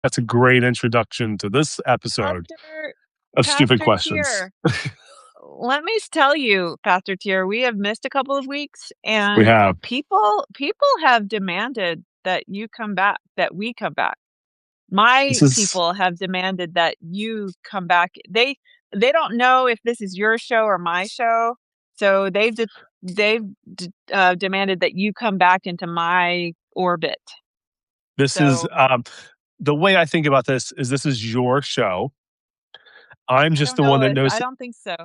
That's a great introduction to this episode Pastor of Stupid Pastor Questions. Teer, let me tell you, Pastor Teer, we have missed a couple of weeks, We and have. people have demanded that you come back, that we come back. My This is people have demanded that you come back. They don't know if this is your show or my show, so they've demanded that you come back into my orbit. this is So the way I think about this is your show. I'm I just don't the one know that if knows. I don't think so.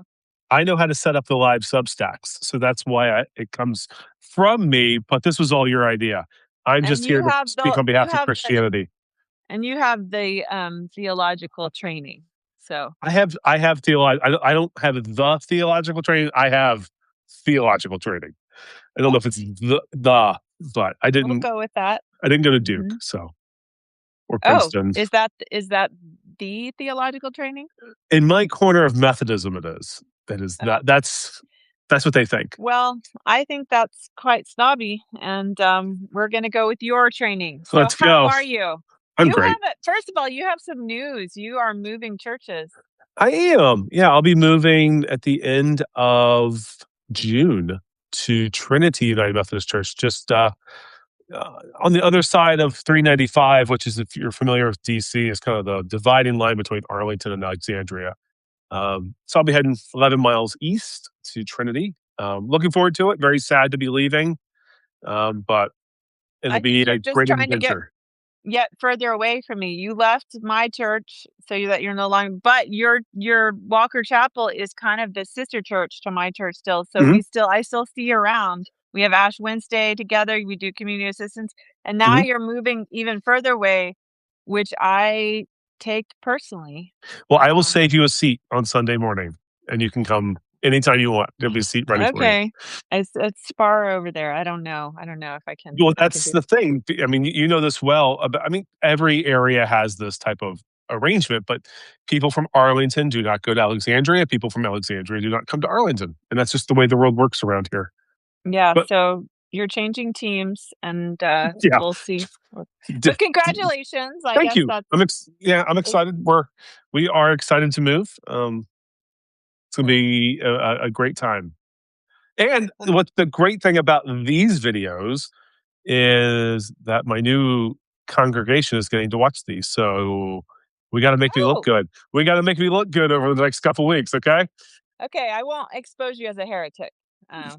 I know how to set up the live Substacks, so that's why it comes from me. But this was all your idea. I'm And just here to speak on behalf of Christianity. you have the theological training. So I have I don't have the theological training. I have theological training. I don't know if it's but we'll go with that. I didn't go to Duke, hmm so or Oh, Princeton. is that the theological training? In my corner of Methodism, it is. That is Oh, not. That's what they think. well, I think that's quite snobby, and we're going to go with your training. So, Let's how go. are you? I'm great. First of all, you have some news. You are moving churches. I am. Yeah, I'll be moving at the end of June to Trinity United Methodist Church, just on the other side of 395, which is, if you're familiar with DC, is kind of the dividing line between Arlington and Alexandria. So I'll be heading 11 miles east to Trinity. Looking forward to it. Very sad to be leaving, but it'll I think be a you're just great trying to adventure. get further away from me. You left my church that you're no longer, but your Walker Chapel is kind of the sister church to my church still. So Hmm. I still see you around. We have Ash Wednesday together. We do community assistance, and now Hmm. you're moving even further away, which I take personally. Well, I will Um, save you a seat on Sunday morning, and you can come anytime you want. There'll be a seat ready for you. okay, it's far over there. I don't know. I don't know if Well, I can that's do. the thing. I mean, you know this well. I mean, every area has this type of arrangement, but people from Arlington do not go to Alexandria. People from Alexandria do not come to Arlington, and that's just the way the world works around here. Yeah, But so you're changing teams, and yeah, we'll see. d- But congratulations. I thank guess you. that's I'm it. excited. We are excited to move. It's gonna be a great time. And what the great thing about these videos is that my new congregation is getting to watch these. So we got to make me look Oh, good. We got to make me look good over the next couple weeks. Okay. okay. I won't expose you as a heretic.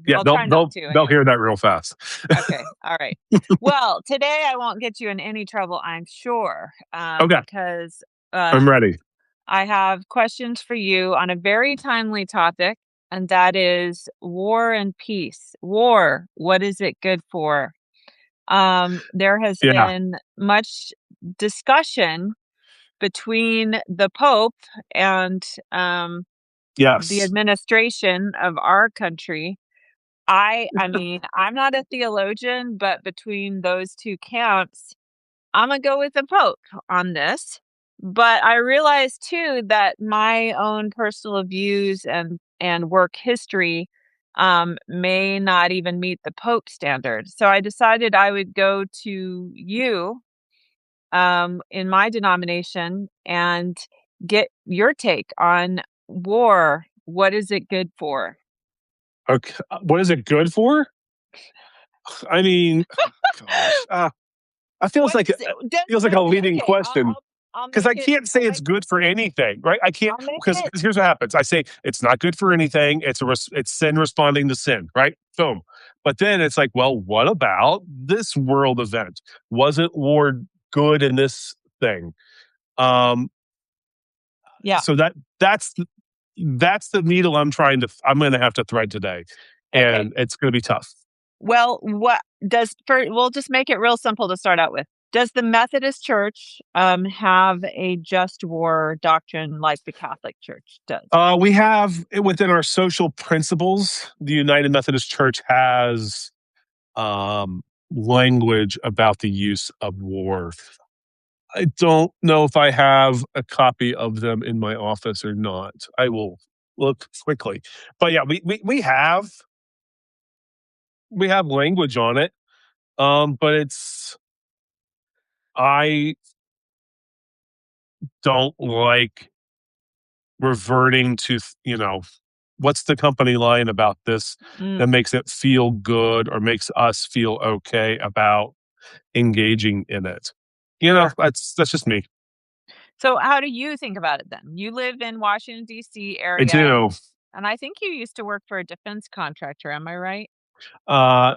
Yeah. I'll try not to They'll anyway. hear that real fast. Okay. All right. Well, today I won't get you in any trouble, I'm sure, Okay. because uh, I'm ready. I have questions for you on a very timely topic, and that is war and peace. War, what is it good for? There has Yeah. been much discussion between the Pope and the Yes. administration of our country. I mean, I'm not a theologian, but between those two camps, I'm gonna go with the Pope on this. But I realize too that my own personal views and work history may not even meet the Pope standard. So I decided I would go to you in my denomination and get your take on war. What is it good for? Okay. What is it good for? I mean, gosh, I What is it? feels like a leading Okay, question. I'll Because make I it. can't say it's good for anything, right? I can't, I'll make because it. here's what happens. I say it's not good for anything. It's sin responding to sin, right? Boom. But then it's like, well, what about this world event? Wasn't war good in this thing? Um, Yeah. so that's the needle I'm going to have to thread today, Okay. and it's going to be tough. Well, we'll just make it real simple to start out with. Does the Methodist Church have a just war doctrine like the Catholic Church does? We have within our social principles, the United Methodist Church has language about the use of war. I don't know if I have a copy of them in my office or not. I will look quickly. But yeah, we have language on it. But it's I don't like reverting to, what's the company line about this Mm, that makes it feel good or makes us feel okay about engaging in it. sure. That's just me. So how do you think about it then? You live in Washington, D.C. I area, do. and I think you used to work for a defense contractor, am I right? Uh,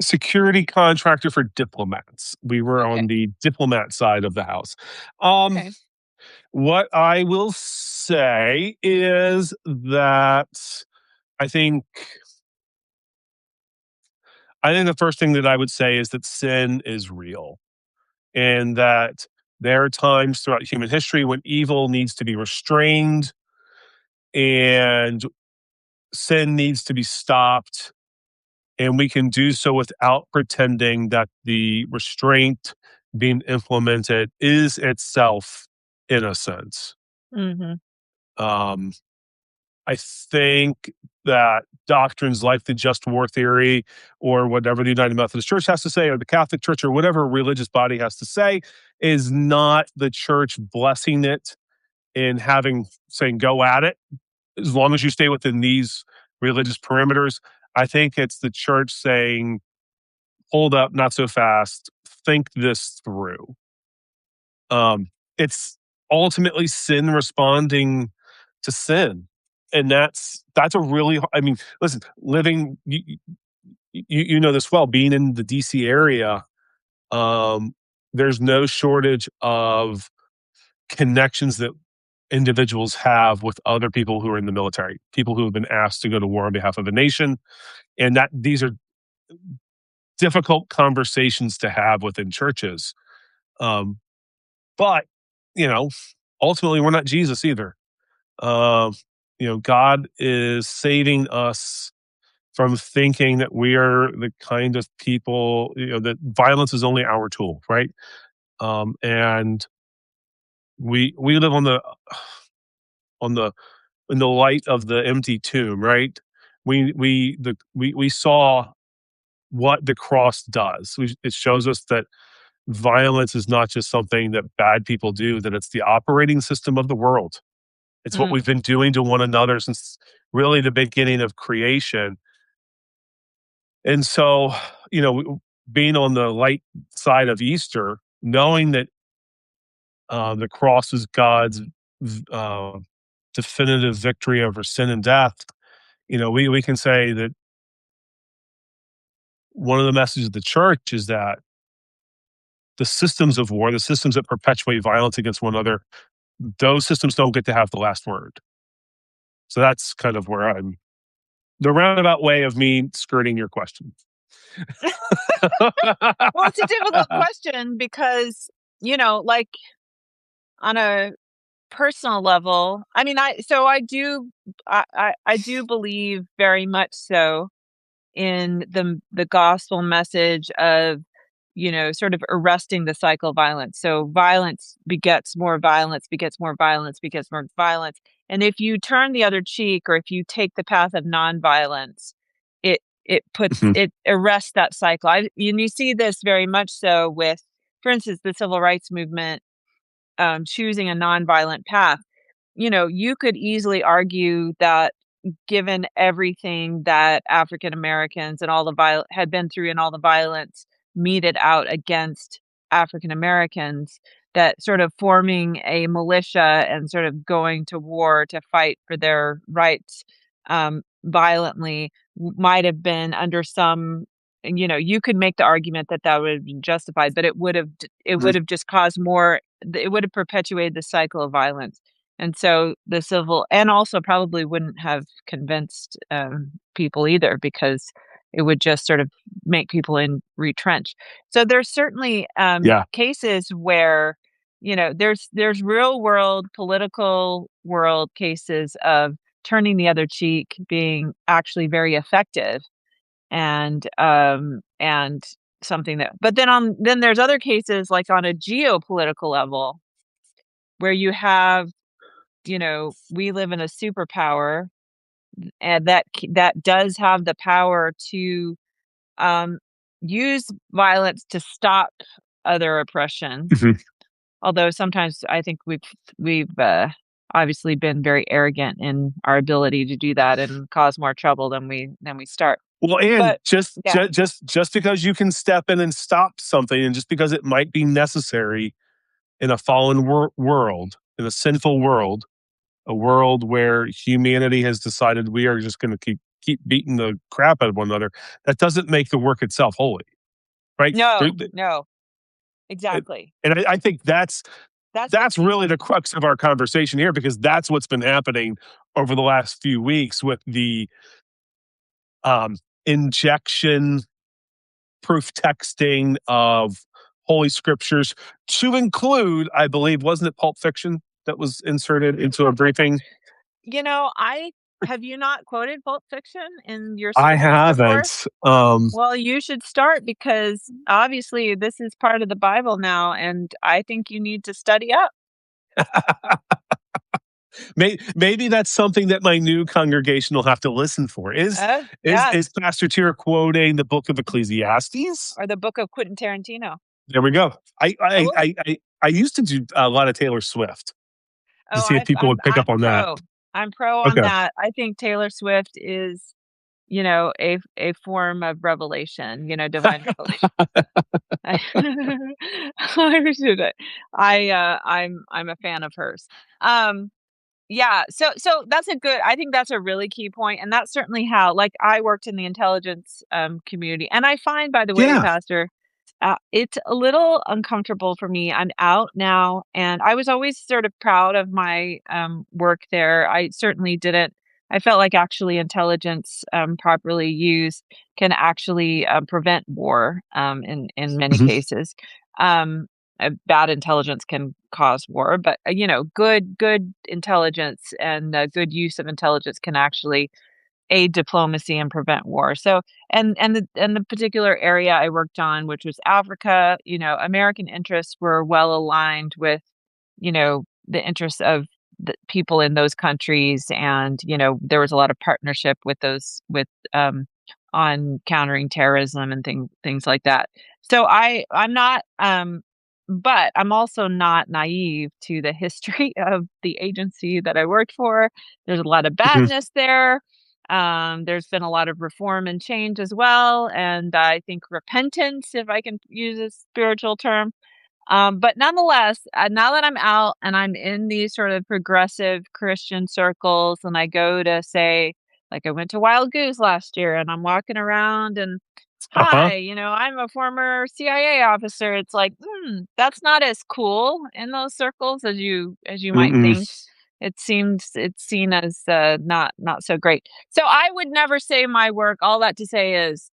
Security contractor for diplomats. We were Okay, on the diplomat side of the house. Um, okay. what I will say is that I think I think the first thing that I would say is that sin is real and that there are times throughout human history when evil needs to be restrained and sin needs to be stopped. And we can do so without pretending that the restraint being implemented is itself innocent. Mhm, Um, I think that doctrines like the just war theory or whatever the United Methodist Church has to say, or the Catholic Church, or whatever religious body has to say, is not the church blessing it and saying, go at it, as long as you stay within these religious perimeters. I think it's the church saying, hold up, not so fast, think this through. Um, it's ultimately sin responding to sin. And that's a really, I mean, listen, living, you know this well, being in the DC area, um, there's no shortage of connections that individuals have with other people who are in the military, people who have been asked to go to war on behalf of a nation. And that these are difficult conversations to have within churches. Um, but, you know, ultimately, we're not Jesus either. Um, God is saving us from thinking that we are the kind of people, that violence is only our tool, right? And we live on the in the light of the empty tomb, right? We saw what the cross does. It shows us that violence is not just something that bad people do; that it's the operating system of the world. It's what mm, we've been doing to one another since really the beginning of creation. And so, being on the light side of Easter, knowing that the cross is God's uh, definitive victory over sin and death, we can say that one of the messages of the church is that the systems of war, the systems that perpetuate violence against one another, those systems don't get to have the last word. So that's kind of where I'm the roundabout way of me skirting your question. Well, it's a difficult question because, like, on a personal level, I mean, I do believe very much so in the gospel message of, sort of arresting the cycle of violence. So violence begets more violence, begets more violence, begets more violence. And if you turn the other cheek or if you take the path of nonviolence, Mhm, it arrests that cycle. And you see this very much so with, for instance, the civil rights movement, choosing a nonviolent path. You could easily argue that given everything that African Americans and all the had been through and all the violence meted out against African Americans, that sort of forming a militia and sort of going to war to fight for their rights, violently might have been under some, you could make the argument that that would have been justified, but it mhm. would have just caused more, it would have perpetuated the cycle of violence. And so the civil, and also probably wouldn't have convinced, people either, because it would just sort of make people in retrench. So there's certainly, Yeah. cases where, there's real world, political world cases of turning the other cheek being actually very effective, and something that, but then there's other cases, like on a geopolitical level, where you have, we live in a superpower, and that does have the power to, um, use violence to stop other oppression. Mhm. Although sometimes I think we've obviously been very arrogant in our ability to do that and cause more trouble than we start. Well, and But yeah. just because you can step in and stop something, and just because it might be necessary in a fallen world, in a sinful world, a world where humanity has decided we are just going to keep beating the crap out of one another, that doesn't make the work itself holy, right? No, no, exactly. And I think That's the that's key really the point. crux of our conversation here, because that's what's been happening over the last few weeks with the injection proof texting of holy scriptures, to include, I believe, wasn't it Pulp Fiction that was inserted into a briefing? I have you not quoted Pulp Fiction in your I sermons before? haven't. Well, you should start because obviously this is part of the Bible now, and I think you need to study up. Maybe that's something that my new congregation will have to listen for. Yeah, Is Pastor Teer quoting the book of Ecclesiastes? or the book of Quentin Tarantino. There we go. Oh, I used to do a lot of Taylor Swift to oh, see if people would pick up I'm on that. pro. I'm pro on Okay. that. I think Taylor Swift is, a form of revelation, divine revelation. I I appreciate it. I'm a fan of hers. Um, yeah, so I think that's a really key point, and that's certainly how, like, I worked in the intelligence, community, and I find, by the way, Yeah. Pastor, it's a little uncomfortable for me. I'm out now, and I was always sort of proud of my, work there. I felt like actually intelligence, properly used, can actually, prevent war, in many Mhm. cases. Um, Bad intelligence can cause war, but good intelligence and good use of intelligence can actually aid diplomacy and prevent war. So, and the particular area I worked on, which was Africa, American interests were well aligned with the interests of the people in those countries, and there was a lot of partnership with those with on countering terrorism and things like that. So I'm not but I'm also not naive to the history of the agency that I worked for. There's a lot of Mhm. badness there. There's been a lot of reform and change as well, and I think repentance, if I can use a spiritual term. But nonetheless, now that I'm out and I'm in these sort of progressive Christian circles, and I go to say, like, I went to Wild Goose last year, and I'm walking around and Uh-huh. hi, I'm a former CIA officer. It's like, that's not as cool in those circles as you might Mm-mm. think. It's seen as not so great. So I would never say my work. All that to say is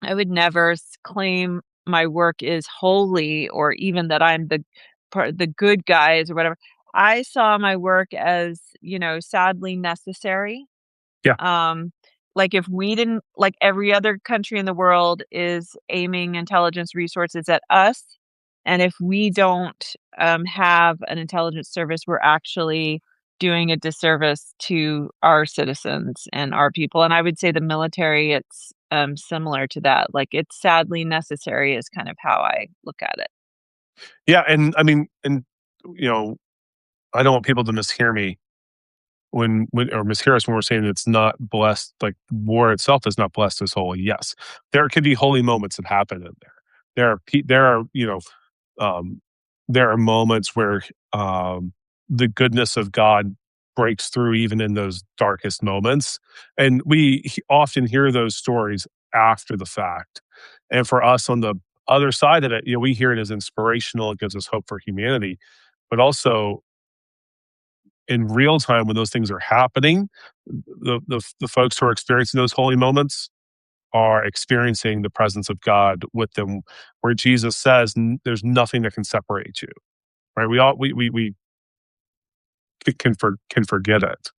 I would never claim my work is holy or even that I'm the good guys or whatever. I saw my work as, sadly necessary. Yeah. um, like if we didn't like every other country in the world is aiming intelligence resources at us, and if we don't have an intelligence service, we're actually doing a disservice to our citizens and our people. And I would say the military, it's similar to that. Like it's sadly necessary is kind of how I look at it. Yeah, and I mean, and you know, I don't want people to mishear me when or mishear us when we're saying it's not blessed. Like war itself is not blessed as holy. Yes, there can be holy moments that happen in there. There are um, there are moments where the goodness of God breaks through even in those darkest moments, and often hear those stories after the fact. And for us on the other side of it, we hear it as inspirational. It gives us hope for humanity, but also in real time when those things are happening, the folks who are experiencing those holy moments are experiencing the presence of God with them, where Jesus says, "There's nothing that can separate you." Right? We all we can forget it.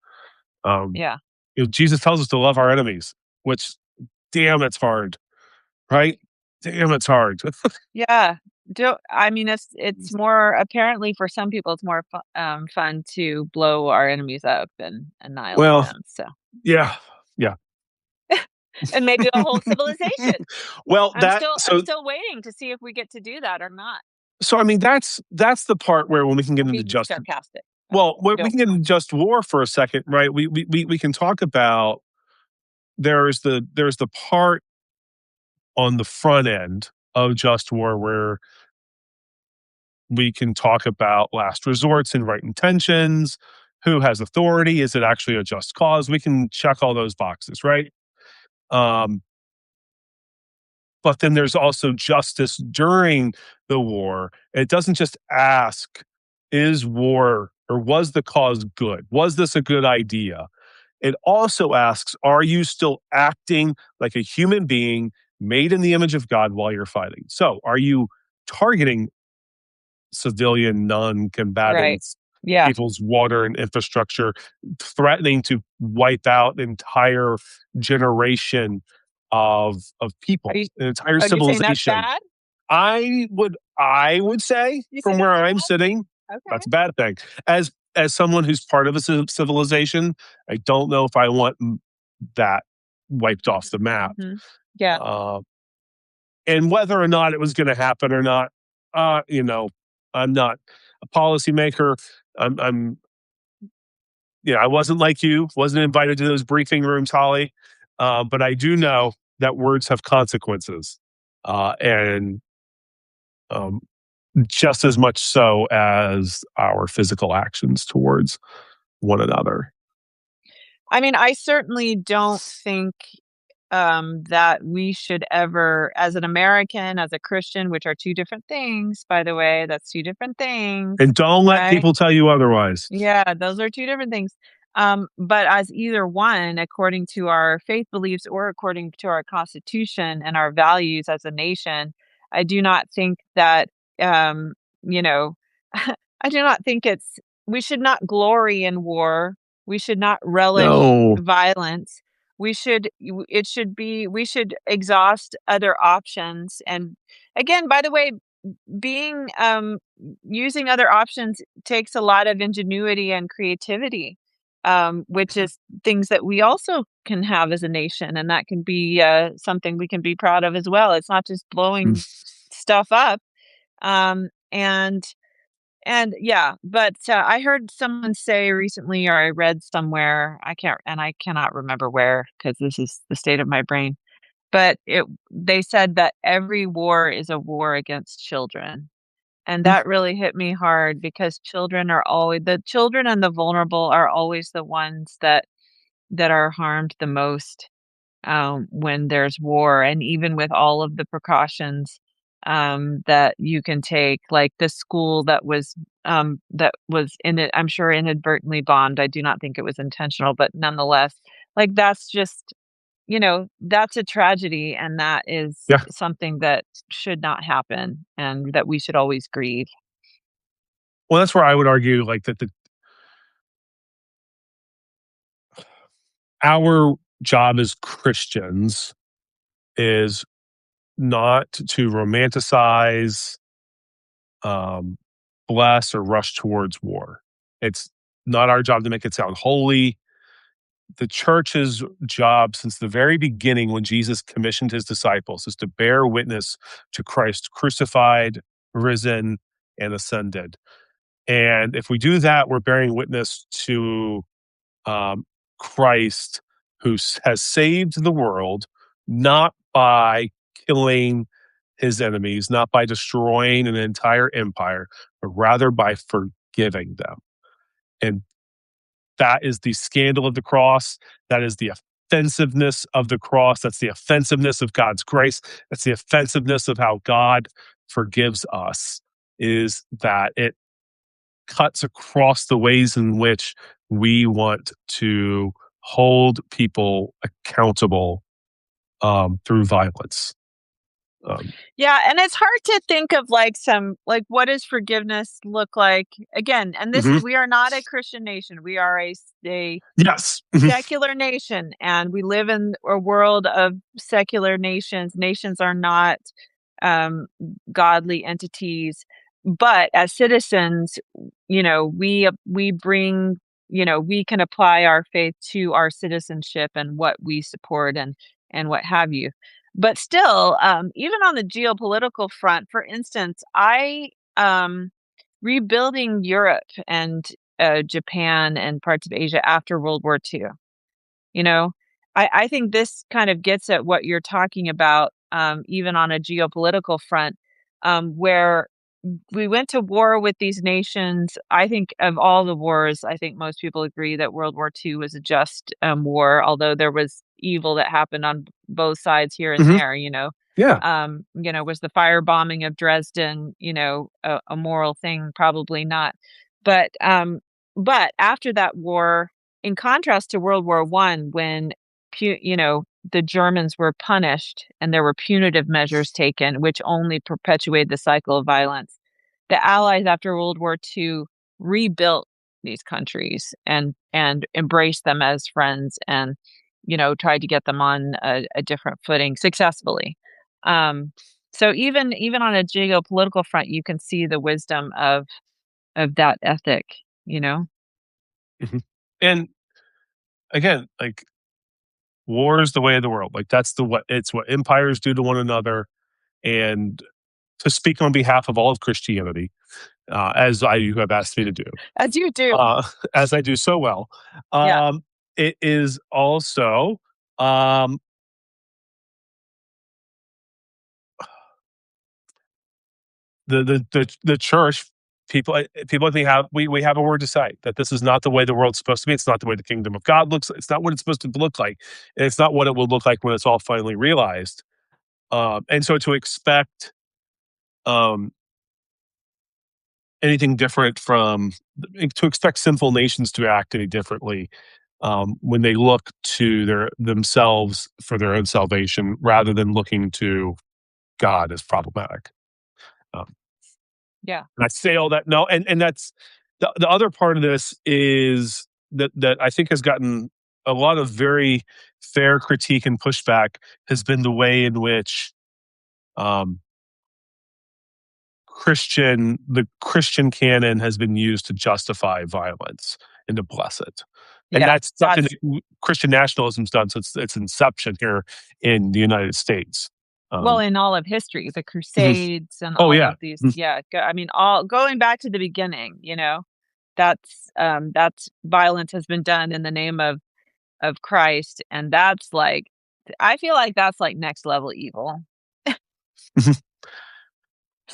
Um, Yeah. Jesus tells us to love our enemies, which damn, it's hard, right? Damn, it's hard. Yeah. I mean, it's more apparently for some people, it's more fun to blow our enemies up and annihilate Well, them. So, yeah, yeah. and maybe a whole civilization. Well, I'm that still I'm so still waiting to see if we get to do that or not. So I mean, that's the part where when we can get I'm into being just sarcastic. well, we Don't can get into just war for a second, right? We can talk about there's the part on the front end of just war where we can talk about last resorts and right intentions. Who has authority? Is it actually a just cause? We can check all those boxes, right? Um, but then there's also justice during the war. It doesn't just ask, is war or was the cause good? Was this a good idea? It also asks, are you still acting like a human being made in the image of God while you're fighting? So, are you targeting civilian, non Right. combatants, Yeah. people's water and infrastructure, threatening to wipe out an entire generation of Are people, you an entire are you saying that's civilization? bad? I would say You say from that's where I'm sitting, bad? Okay. that's a bad thing. As someone who's part of a civilization, I don't know if I want that wiped off the map. Mhm. Yeah. Uh, and whether or not it was going to happen or not, you know, I'm not a policymaker. I'm, I wasn't like you, wasn't invited to those briefing rooms, Holly. But I do know that words have consequences, and um, just as much so as our physical actions towards one another. I mean, I certainly don't think that we should ever, as an American, as a Christian, which are two different things, by the way, that's two different things, And don't let right? people tell you otherwise. Yeah, those are two different things. But as either one, according to our faith beliefs or according to our Constitution and our values as a nation, I do not think that, um, you know, I do not think we should not glory in war. We should not relish No, violence. It should be, we should exhaust other options. And again, by the way, being, using other options takes a lot of ingenuity and creativity, which is things that we also can have as a nation, and that can be, something we can be proud of as well. It's not just blowing stuff up, and yeah, but, I heard someone say recently, or I read somewhere, I cannot remember where because this is the state of my brain, but they said that every war is a war against children. And that really hit me hard because the children and the vulnerable are always the ones that are harmed the most, when there's war, and even with all of the precautions, that you can take, like the school that was in it, I'm sure inadvertently bombed. I do not think it was intentional, but nonetheless, like that's just, that's a tragedy, and that is yeah. something that should not happen and that we should always grieve. Well, that's where I would argue, like that our job as Christians is not to romanticize, um, bless, or rush towards war. It's not our job to make it sound holy. The church's job since the very beginning, when Jesus commissioned his disciples, is to bear witness to Christ crucified, risen, and ascended. And if we do that, we're bearing witness to um, Christ, who has saved the world not by killing his enemies, not by destroying an entire empire, but rather by forgiving them. And that is the scandal of the cross. That is the offensiveness of the cross. That's the offensiveness of God's grace. That's the offensiveness of how God forgives us, is that it cuts across the ways in which we want to hold people accountable through violence. Um, Yeah, and it's hard to think of what does forgiveness look like? Again, and mhm. we are not a Christian nation. We are a Yes. Mhm. secular nation, and we live in a world of secular nations. Nations are not, um, godly entities, but as citizens, we bring, we can apply our faith to our citizenship and what we support and what have you. But still, even on the geopolitical front, for instance, um, rebuilding Europe and Japan and parts of Asia after World War II. You know, I think this kind of gets at what you're talking about, even on a geopolitical front, where we went to war with these nations. I think of all the wars, I think most people agree that World War II was a just war, although there was evil that happened on both sides here and Hmm. there. Yeah. Was the firebombing of Dresden, a moral thing? Probably not. But after that war, in contrast to World War One, when the Germans were punished and there were punitive measures taken, which only perpetuated the cycle of violence. The Allies after World War II rebuilt these countries and embraced them as friends and tried to get them on a different footing successfully. Um, so even on a geopolitical front, you can see the wisdom of that ethic. You know. Hmm. And again, like, war is the way of the world. Like, that's the what it's what empires do to one another. And to speak on behalf of all of Christianity, as you have asked me to do, As you do. uh, as I do so well, Yeah. um, it is also, um, the church. People, I think, we have a word to say that this is not the way the world's supposed to be. It's not the way the kingdom of God looks. It's not what it's supposed to look like, and it's not what it will look like when it's all finally realized. And so to expect um, anything different from to expect sinful nations to act any differently, when they look to themselves for their own salvation rather than looking to God, is problematic. Um, Yeah. and I say all that no, and that's the other part of this is that I think has gotten a lot of very fair critique and pushback, has been the way in which um, the Christian canon has been used to justify violence and to bless it. And Yeah. that's something That's that Christian nationalism's done since its inception here in the United States. Well, Um, in all of history, the mhm. Crusades and Oh all yeah. of these, Mhm. yeah, I mean, all going back to the beginning, that's violence has been done in the name of Christ, and that's like, I feel like that's like next level evil.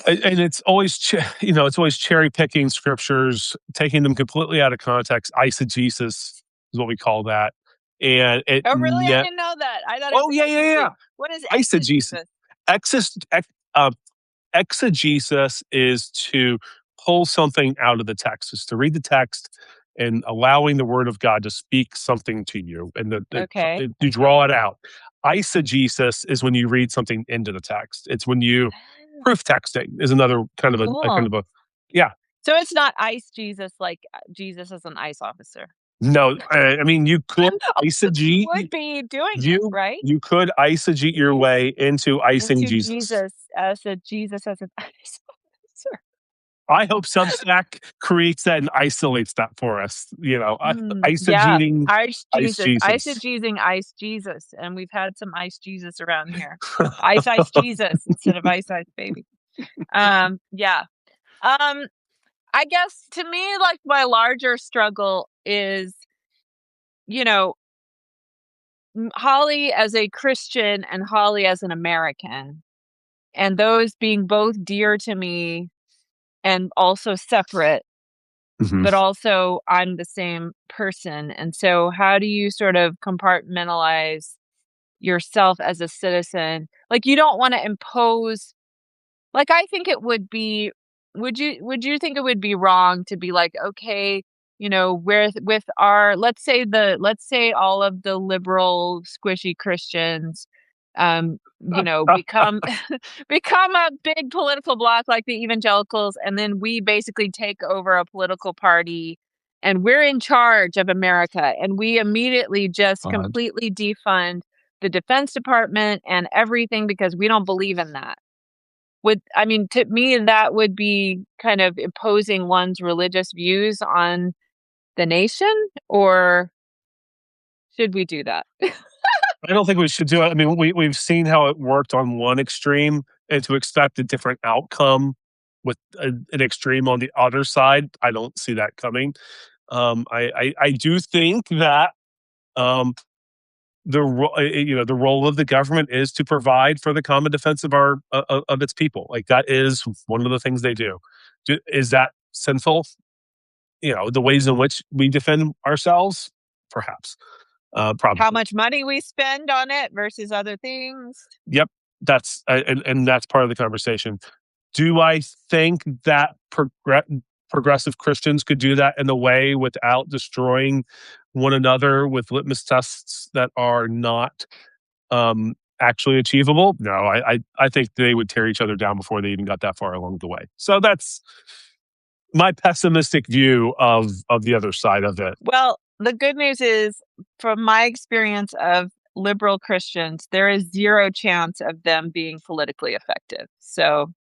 And it's always it's always cherry picking scriptures, taking them completely out of context. Eisegesis is what we call that, and it Oh, really? I ne- didn't know that. I thought it oh was yeah, yeah, yeah. ecstasy. What is Eisegesis. exegesis? Exis, ex, uh, Exegesis is to pull something out of the text, is to read the text and allowing the word of God to speak something to you, and Okay. you draw it out. Eisegesis is when you read something into the text. It's when you Oh, proof texting is another kind of a kind cool. of a yeah. So it's not ice Jesus like Jesus is an ICE officer. No, I mean you could Would eisegete be doing it, right? you could eisegete your way into icing Into Jesus. Jesus as an ICE officer. I hope Substack creates that and isolates that for us. Yeah, Eisegeting Ice Ice Jesus, Jesus. eisegesing Ice Jesus, and we've had some Ice Jesus around here. Ice Jesus instead of Ice baby. Yeah. Um, I guess to me, like, my larger struggle is, you know, Holly as a Christian and Holly as an American, and those being both dear to me and also separate, Mhm. but also I'm the same person. And so how do you sort of compartmentalize yourself as a citizen? Like, you don't wanna impose, like, I think it would be, would you think it would be wrong to be like, "Okay, with our," let's say all of the liberal, squishy Christians, become become a big political bloc like the evangelicals, and then we basically take over a political party, and we're in charge of America, and we immediately just God. completely defund the Defense Department and everything because we don't believe in that. I mean, to me, that would be kind of imposing one's religious views on the nation, or should we do that? I don't think we should do it. I mean, we've seen how it worked on one extreme, and to expect a different outcome. with an extreme on the other side. I don't see that coming. I do think that um, the role of the government is to provide for the common defense of our of its people. Like that is one of the things they do. Is that sinful? The ways in which we defend ourselves, perhaps, How probably. much money we spend on it versus other things. Yep, that's and that's part of the conversation. Do I think that progressive Christians could do that in a way without destroying one another with litmus tests that are not actually achievable? No, I think they would tear each other down before they even got that far along the way. So that's my pessimistic view of the other side of it. Well, the good news is, from my experience of liberal Christians, there is zero chance of them being politically effective. So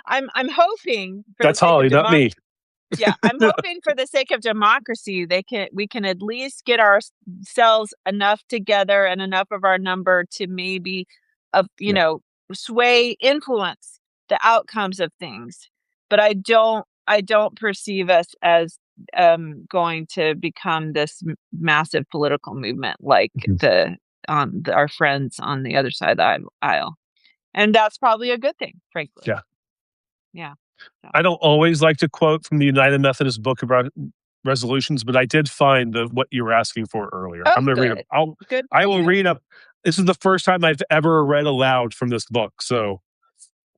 I'm hoping for the That's sake of Holly, not me. yeah, I'm hoping for the sake of democracy, we can at least get ourselves enough together and enough of our number to maybe, Yeah. influence the outcomes of things. But I don't perceive us as going to become this massive political movement like Mhm. our friends on the other side of the aisle, and that's probably a good thing, frankly. Yeah. Yeah. So. I don't always like to quote from the United Methodist Book of Resolutions, but I did find what you were asking for earlier. Oh, I'm going to read good. it. Good for I will you. read up. This is the first time I've ever read aloud from this book, so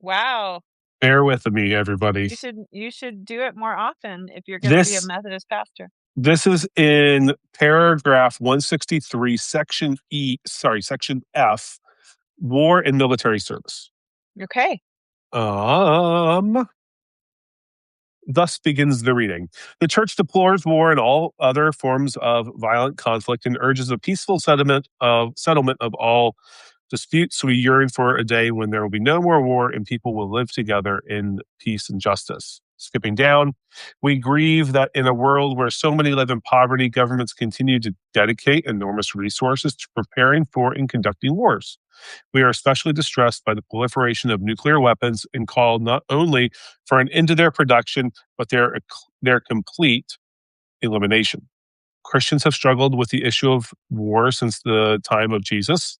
Wow. bear with me, everybody. You should do it more often if you're gonna be a This Methodist pastor. this is in paragraph 163, section F, war and military service. Okay. Um, Thus begins the reading. The Church deplores war and all other forms of violent conflict and urges a peaceful settlement of all disputes. We yearn for a day when there will be no more war and people will live together in peace and justice. Skipping down, we grieve that in a world where so many live in poverty, governments continue to dedicate enormous resources to preparing for and conducting wars. We are especially distressed by the proliferation of nuclear weapons and call not only for an end to their production, but their complete elimination. Christians have struggled with the issue of war since the time of Jesus.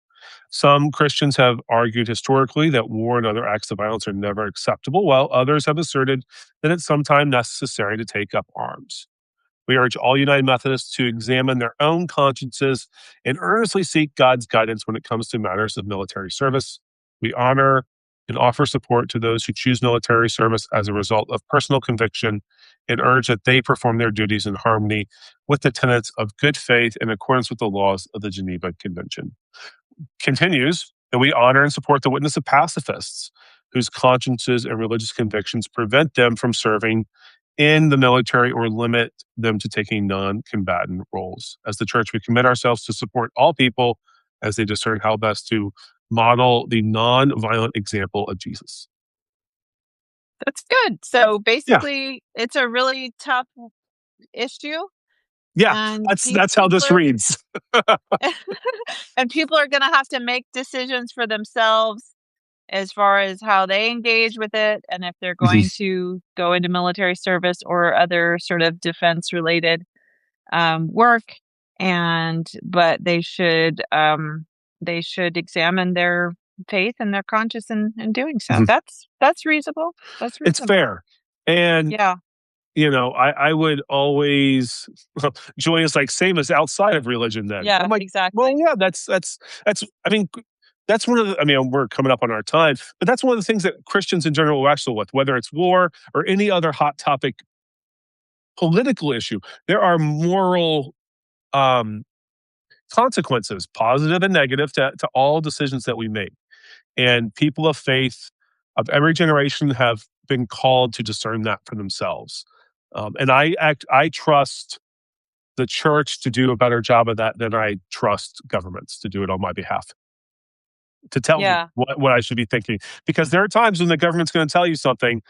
Some Christians have argued historically that war and other acts of violence are never acceptable, while others have asserted that it's sometimes necessary to take up arms. We urge all United Methodists to examine their own consciences and earnestly seek God's guidance when it comes to matters of military service. We honor and offer support to those who choose military service as a result of personal conviction and urge that they perform their duties in harmony with the tenets of good faith in accordance with the laws of the Geneva Convention. Continues that we honor and support the witness of pacifists whose consciences and religious convictions prevent them from serving in the military or limit them to taking non-combatant roles. As the church, we commit ourselves to support all people as they discern how best to model the non-violent example of Jesus. That's good. So, Yeah, basically, it's a really tough issue, yeah, and that's how people this are reads. and people are gonna have to make decisions for themselves as far as how they engage with it, and if they're Mhm. going to go into military service or other sort of defense related work, and but they should examine their faith and their conscience in doing so. Mhm. That's reasonable. That's It's reasonable. fair, and Yeah. I would always joy is like same as outside of religion then. I'm Yeah, like, well, exactly. yeah, that's I mean, that's one of the I mean, we're coming up on our time, but that's one of the things that Christians in general wrestle with, whether it's war or any other hot topic political issue. There are moral um consequences, positive and negative, to all decisions that we make. And people of faith of every generation have been called to discern that for themselves. And I trust the church to do a better job of that than I trust governments to do it on my behalf, to tell me Yeah. what I should be thinking. Because there are times when the government's going to tell you something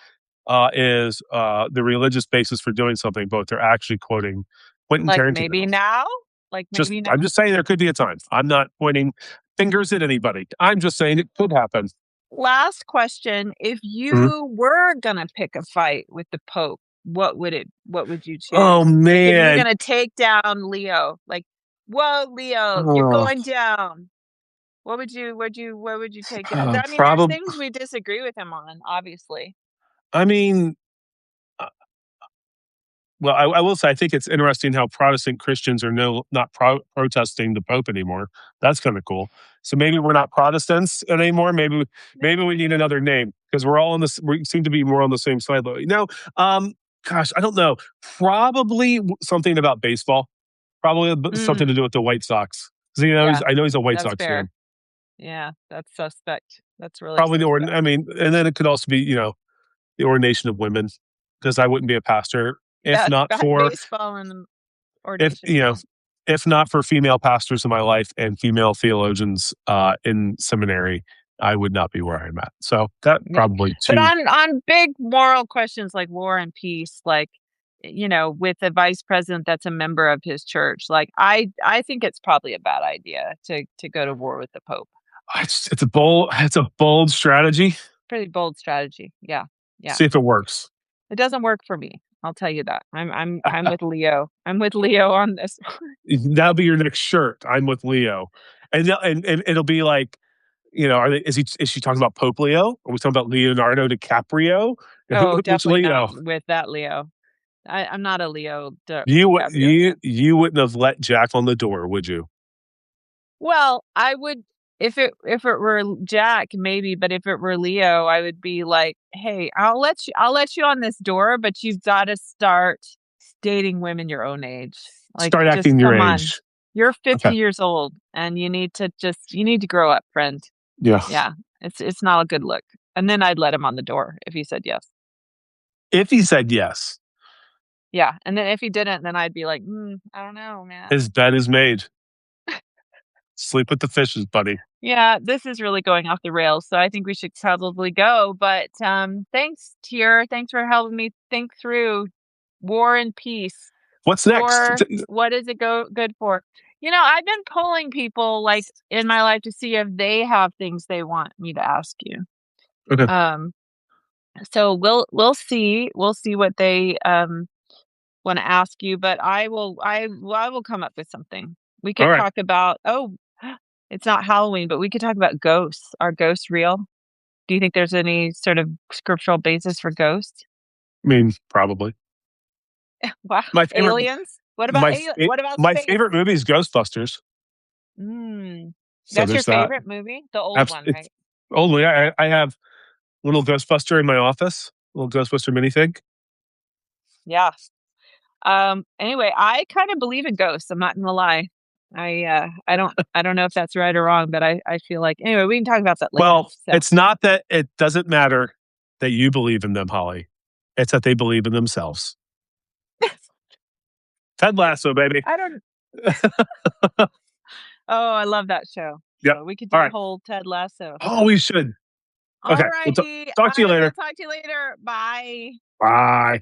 is the religious basis for doing something, but they're actually quoting Quentin Like Tarantino. maybe now? Like maybe I'm now? just saying there could be a time. I'm not pointing fingers at anybody. I'm just saying it could happen. last question. If Mhm. you were gonna pick a fight with the Pope, what would you Oh choose? Like, if you're man. gonna take down Leo, like, "Whoa, Leo, you're Oh, going down." What would you take it? I mean, there's probably. things we disagree with him on, obviously. I mean, uh, well, I will say I think it's interesting how Protestant Christians are not protesting the Pope anymore. That's kind of cool. So maybe we're not Protestants anymore. Maybe we need another name because we're all on this. We seem to be more on the same side. No, um, gosh, I don't know. Probably something about baseball. Probably something to Mm, do with the White Sox. 'Cause, yeah, I know he's a White that's Sox fair. fan. Yeah, that's suspect. That's really Probably the suspect. I mean, and then it could also be the ordination of women because I wouldn't be a pastor if Bad not bad for baseball and the if ordination of you know women. if not for female pastors in my life and female theologians in seminary, I would not be where I'm at. So that Yeah. probably But two. on big moral questions like war and peace, like, with a vice president that's a member of his church, like, I think it's probably a bad idea to go to war with the Pope. It's a bold strategy. Pretty bold strategy. Yeah. Yeah. See if it works. It doesn't work for me. I'll tell you that. I'm with Leo. I'm with Leo on this. That'll be your next shirt. I'm with Leo, and it'll be like is she talking about Pope Leo? Are we talking about Leonardo DiCaprio? Oh, Which definitely not Leo? with that Leo. I'm not a Leo DiCaprio You fan. wouldn't have let Jack on the door, would you? Well, I would if it were Jack, maybe, but if it were Leo, I would be like, "Hey, I'll let you on this door, but you've gotta start dating women your own age. Like, Start just acting your come on. age. You're Okay. 50 years old, and you need to grow up, friend." Yeah. Yeah, it's not a good look. And then I'd let him on the door if he said yes. If he said yes, Yeah, and then if he didn't, then I'd be like, I don't know, man." his bed is made. Sleep with the fishes, buddy. Yeah, this is really going off the rails, so I think we should probably go, but, thanks, Teer. Thanks for helping me think through war and peace. What's next? War, what is it good for? I've been polling people, like, in my life to see if they have things they want me to ask you. Okay. Um, so we'll see what they, wanna ask you, but I will come up with something. We All could right. talk about it's not Halloween, but we could talk about ghosts. Are ghosts real? Do you think there's any sort of scriptural basis for ghosts? I mean, probably. Wow, My favorite aliens? What about my ali what about my space? favorite movie is Ghostbusters. Mm. So That's your there's that. favorite movie? The old one, It's right? only I have little Ghostbuster in my office, little Ghostbuster minifig. Yeah. Anyway, I kinda believe in ghosts, I'm not gonna lie. I don't know if that's right or wrong, but I feel like anyway, we can talk about that later, Well, so it's not that it doesn't matter that you believe in them, Holly. It's that they believe in themselves. Ted Lasso, baby. I don't Oh, I love that show. Yep. So we could All do a right. whole Ted Lasso. Oh, we should. Okay. Alrighty. Talk to you I will later. talk to you later. Bye. Bye.